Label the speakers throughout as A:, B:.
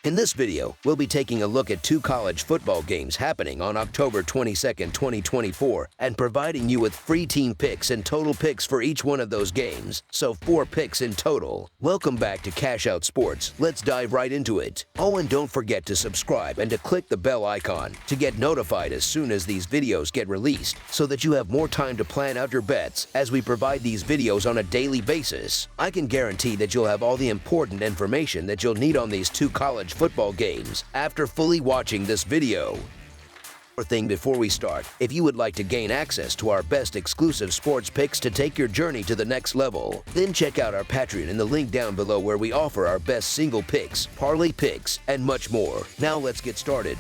A: In this video, we'll be taking a look at 2 college football games happening on October 22nd, 2024, and providing you with free team picks and total picks for each one of those games, so 4 picks in total. Welcome back to Cash Out Sports. Let's dive right into it. Oh, and don't forget to subscribe and to click the bell icon to get notified as soon as these videos get released, so that you have more time to plan out your bets as we provide these videos on a daily basis. I can guarantee that you'll have all the important information that you'll need on these 2 college football games after fully watching this video. One thing before we start, if you would like to gain access to our best exclusive sports picks to take your journey to the next level, then check out our Patreon in the link down below where we offer our best single picks, parlay picks, and much more. Now let's get started.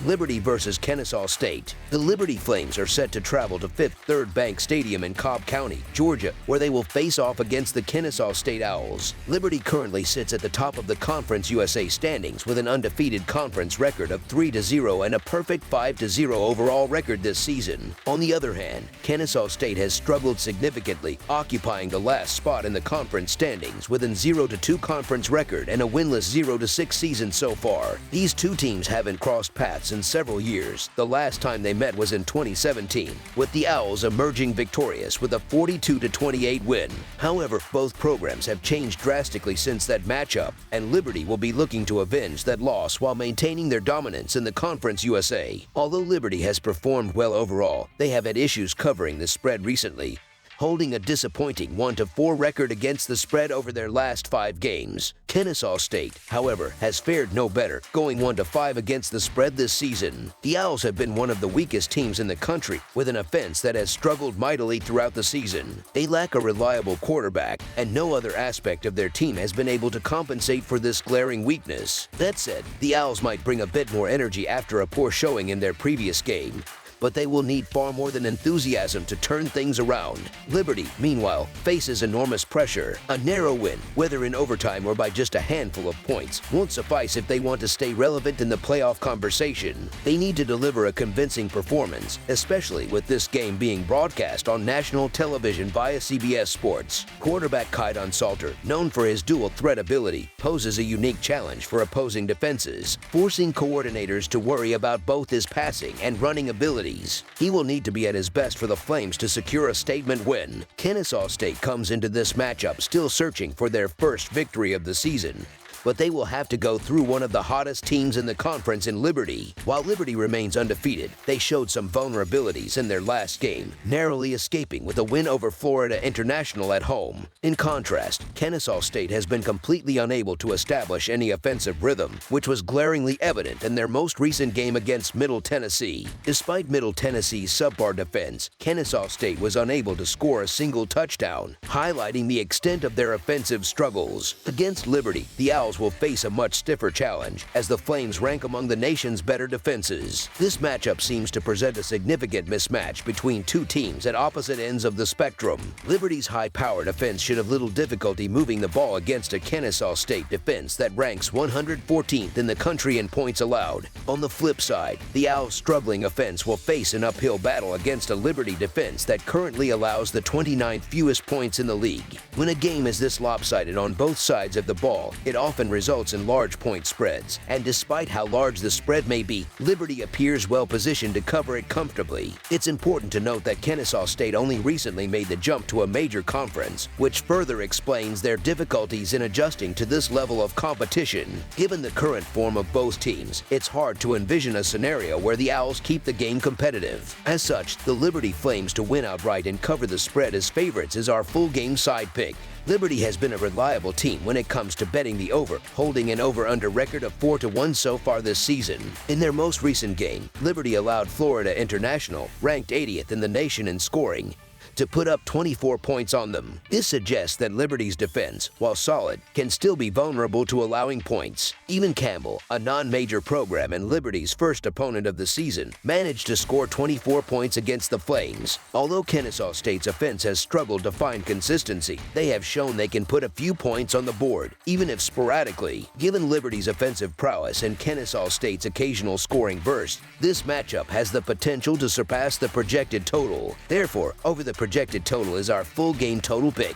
A: Liberty versus Kennesaw State. The Liberty Flames are set to travel to Fifth Third Bank Stadium in Cobb County, Georgia, where they will face off against the Kennesaw State Owls. Liberty currently sits at the top of the Conference USA standings with an undefeated conference record of 3-0 and a perfect 5-0 overall record this season. On the other hand, Kennesaw State has struggled significantly, occupying the last spot in the conference standings with an 0-2 conference record and a winless 0-6 season so far. These 2 teams haven't crossed paths in several years. The last time they met was in 2017, with the Owls emerging victorious with a 42-28 win. However, both programs have changed drastically since that matchup, and Liberty will be looking to avenge that loss while maintaining their dominance in the Conference USA. Although Liberty has performed well overall, they have had issues covering the spread recently, holding a disappointing 1-4 record against the spread over their last 5 games. Kennesaw State, however, has fared no better, going 1-5 against the spread this season. The Owls have been one of the weakest teams in the country, with an offense that has struggled mightily throughout the season. They lack a reliable quarterback, and no other aspect of their team has been able to compensate for this glaring weakness. That said, the Owls might bring a bit more energy after a poor showing in their previous game, but they will need far more than enthusiasm to turn things around. Liberty, meanwhile, faces enormous pressure. A narrow win, whether in overtime or by just a handful of points, won't suffice if they want to stay relevant in the playoff conversation. They need to deliver a convincing performance, especially with this game being broadcast on national television via CBS Sports. Quarterback Kaidon Salter, known for his dual threat ability, poses a unique challenge for opposing defenses, forcing coordinators to worry about both his passing and running ability. He will need to be at his best for the Flames to secure a statement win. Kennesaw State comes into this matchup still searching for their first victory of the season, but they will have to go through one of the hottest teams in the conference in Liberty. While Liberty remains undefeated, they showed some vulnerabilities in their last game, narrowly escaping with a win over Florida International at home. In contrast, Kennesaw State has been completely unable to establish any offensive rhythm, which was glaringly evident in their most recent game against Middle Tennessee. Despite Middle Tennessee's subpar defense, Kennesaw State was unable to score a single touchdown, highlighting the extent of their offensive struggles. Against Liberty, the Owls will face a much stiffer challenge, as the Flames rank among the nation's better defenses. This matchup seems to present a significant mismatch between 2 teams at opposite ends of the spectrum. Liberty's high-powered offense should have little difficulty moving the ball against a Kennesaw State defense that ranks 114th in the country in points allowed. On the flip side, the Owls' struggling offense will face an uphill battle against a Liberty defense that currently allows the 29th fewest points in the league. When a game is this lopsided on both sides of the ball, it often results in large point spreads, and despite how large the spread may be, Liberty appears well positioned to cover it comfortably. It's important to note that Kennesaw State only recently made the jump to a major conference, which further explains their difficulties in adjusting to this level of competition. Given the current form of both teams, it's hard to envision a scenario where the Owls keep the game competitive. As such, the Liberty Flames to win outright and cover the spread as favorites is our full game side pick. Liberty has been a reliable team when it comes to betting the over, holding an over-under record of 4-1 so far this season. In their most recent game, Liberty allowed Florida International, ranked 80th in the nation in scoring, to put up 24 points on them. This suggests that Liberty's defense, while solid, can still be vulnerable to allowing points. Even Campbell, a non-major program and Liberty's first opponent of the season, managed to score 24 points against the Flames. Although Kennesaw State's offense has struggled to find consistency, they have shown they can put a few points on the board, even if sporadically. Given Liberty's offensive prowess and Kennesaw State's occasional scoring burst, this matchup has the potential to surpass the projected total. Therefore, over the projected total is our full game total pick.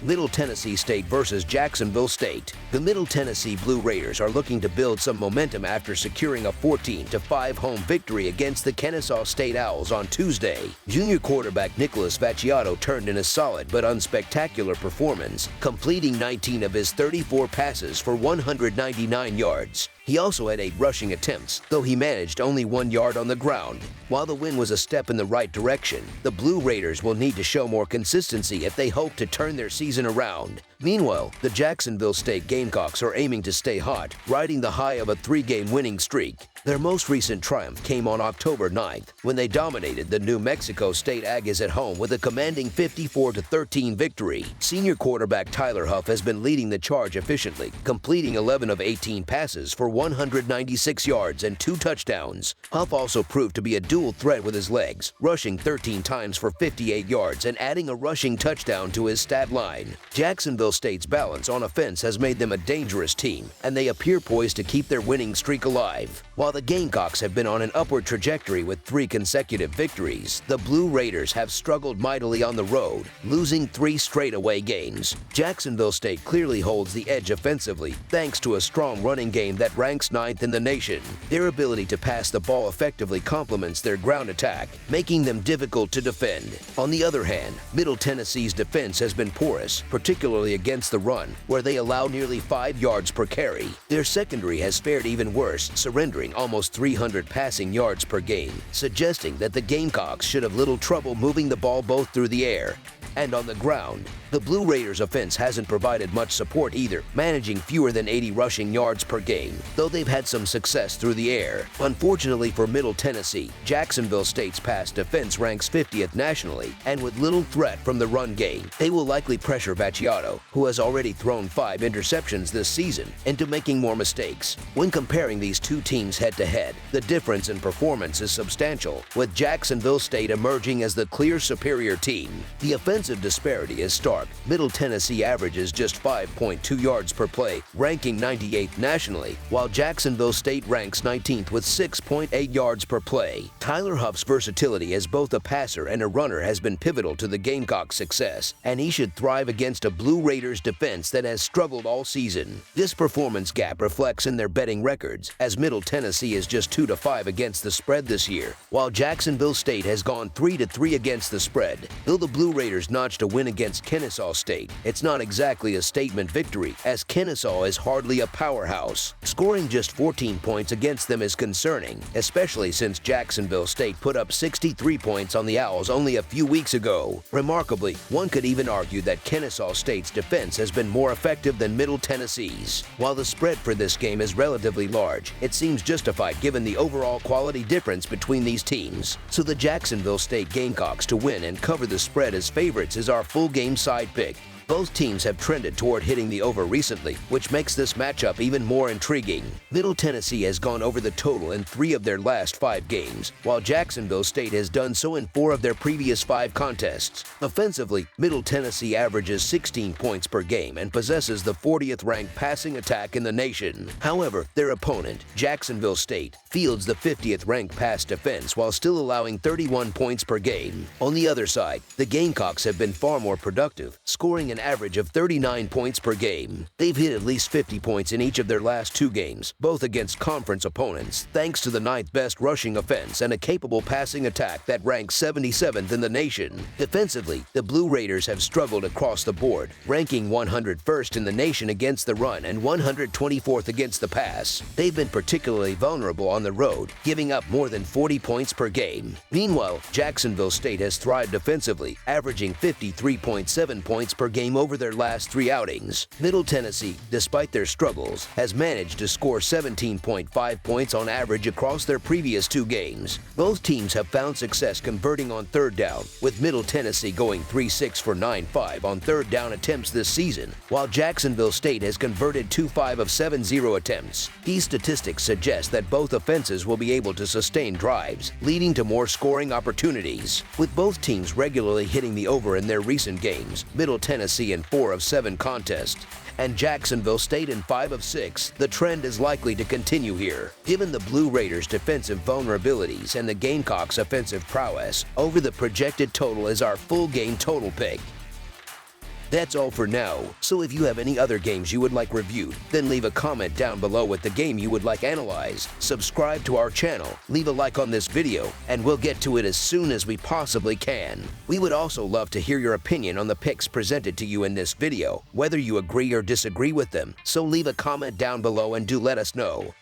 A: Middle Tennessee State versus Jacksonville State. The Middle Tennessee Blue Raiders are looking to build some momentum after securing a 14-5 home victory against the Kennesaw State Owls on Tuesday. Junior quarterback Nicholas Vacciato turned in a solid but unspectacular performance, completing 19 of his 34 passes for 199 yards. He also had 8 rushing attempts, though he managed only 1 yard on the ground. While the win was a step in the right direction, the Blue Raiders will need to show more consistency if they hope to turn their season around. Meanwhile, the Jacksonville State Gamecocks are aiming to stay hot, riding the high of a 3-game winning streak. Their most recent triumph came on October 9th, when they dominated the New Mexico State Aggies at home with a commanding 54-13 victory. Senior quarterback Tyler Huff has been leading the charge efficiently, completing 11 of 18 passes for 196 yards and 2 touchdowns. Huff also proved to be a dual threat with his legs, rushing 13 times for 58 yards and adding a rushing touchdown to his stat line. Jacksonville State's balance on offense has made them a dangerous team, and they appear poised to keep their winning streak alive. While the Gamecocks have been on an upward trajectory with 3 consecutive victories, the Blue Raiders have struggled mightily on the road, losing 3 straight away games. Jacksonville State clearly holds the edge offensively, thanks to a strong running game that ranks 9th in the nation. Their ability to pass the ball effectively complements their ground attack, making them difficult to defend. On the other hand, Middle Tennessee's defense has been porous, particularly against the run, where they allow nearly 5 yards per carry. Their secondary has fared even worse, surrendering almost 300 passing yards per game, suggesting that the Gamecocks should have little trouble moving the ball both through the air and on the ground. The Blue Raiders' offense hasn't provided much support either, managing fewer than 80 rushing yards per game, though they've had some success through the air. Unfortunately for Middle Tennessee, Jacksonville State's pass defense ranks 50th nationally, and with little threat from the run game, they will likely pressure Vacciato, who has already thrown 5 interceptions this season, into making more mistakes. When comparing these two teams head-to-head, the difference in performance is substantial, with Jacksonville State emerging as the clear superior team. The offensive disparity is stark. Middle Tennessee averages just 5.2 yards per play, ranking 98th nationally, while Jacksonville State ranks 19th with 6.8 yards per play. Tyler Huff's versatility as both a passer and a runner has been pivotal to the Gamecocks' success, and he should thrive against a Blue Raiders defense that has struggled all season. This performance gap reflects in their betting records, as Middle Tennessee is just 2-5 against the spread this year, while Jacksonville State has gone 3-3 against the spread. Though the Blue Raiders notched a win against Kennesaw State, it's not exactly a statement victory, as Kennesaw is hardly a powerhouse. Scoring just 14 points against them is concerning, especially since Jacksonville State put up 63 points on the Owls only a few weeks ago. Remarkably, one could even argue that Kennesaw State's defense has been more effective than Middle Tennessee's. While the spread for this game is relatively large, it seems justified given the overall quality difference between these teams. So the Jacksonville State Gamecocks to win and cover the spread as favorites is our full game side pick. Both teams have trended toward hitting the over recently, which makes this matchup even more intriguing. Middle Tennessee has gone over the total in 3 of their last 5 games, while Jacksonville State has done so in 4 of their previous 5 contests. Offensively, Middle Tennessee averages 16 points per game and possesses the 40th ranked passing attack in the nation. However, their opponent, Jacksonville State, fields the 50th ranked pass defense while still allowing 31 points per game. On the other side, the Gamecocks have been far more productive, scoring an average of 39 points per game. They've hit at least 50 points in each of their last 2 games, both against conference opponents, thanks to the 9th best rushing offense and a capable passing attack that ranks 77th in the nation. Defensively, the Blue Raiders have struggled across the board, ranking 101st in the nation against the run and 124th against the pass. They've been particularly vulnerable on the road, giving up more than 40 points per game. Meanwhile, Jacksonville State has thrived defensively, averaging 53.7 points per game over their last 3 outings. Middle Tennessee, despite their struggles, has managed to score 17.5 points on average across their previous 2 games. Both teams have found success converting on 3rd down, with Middle Tennessee going 3-6 for 9-5 on 3rd down attempts this season, while Jacksonville State has converted 2-5 of 7-0 attempts. These statistics suggest that both offenses will be able to sustain drives, leading to more scoring opportunities. With both teams regularly hitting the over in their recent games, Middle Tennessee in 4 of 7 contests, and Jacksonville State in 5 of 6, the trend is likely to continue here. Given the Blue Raiders' defensive vulnerabilities and the Gamecocks' offensive prowess, over the projected total is our full game total pick. That's all for now, so if you have any other games you would like reviewed, then leave a comment down below with the game you would like analyzed. Subscribe to our channel, leave a like on this video, and we'll get to it as soon as we possibly can. We would also love to hear your opinion on the picks presented to you in this video, whether you agree or disagree with them, so leave a comment down below and do let us know.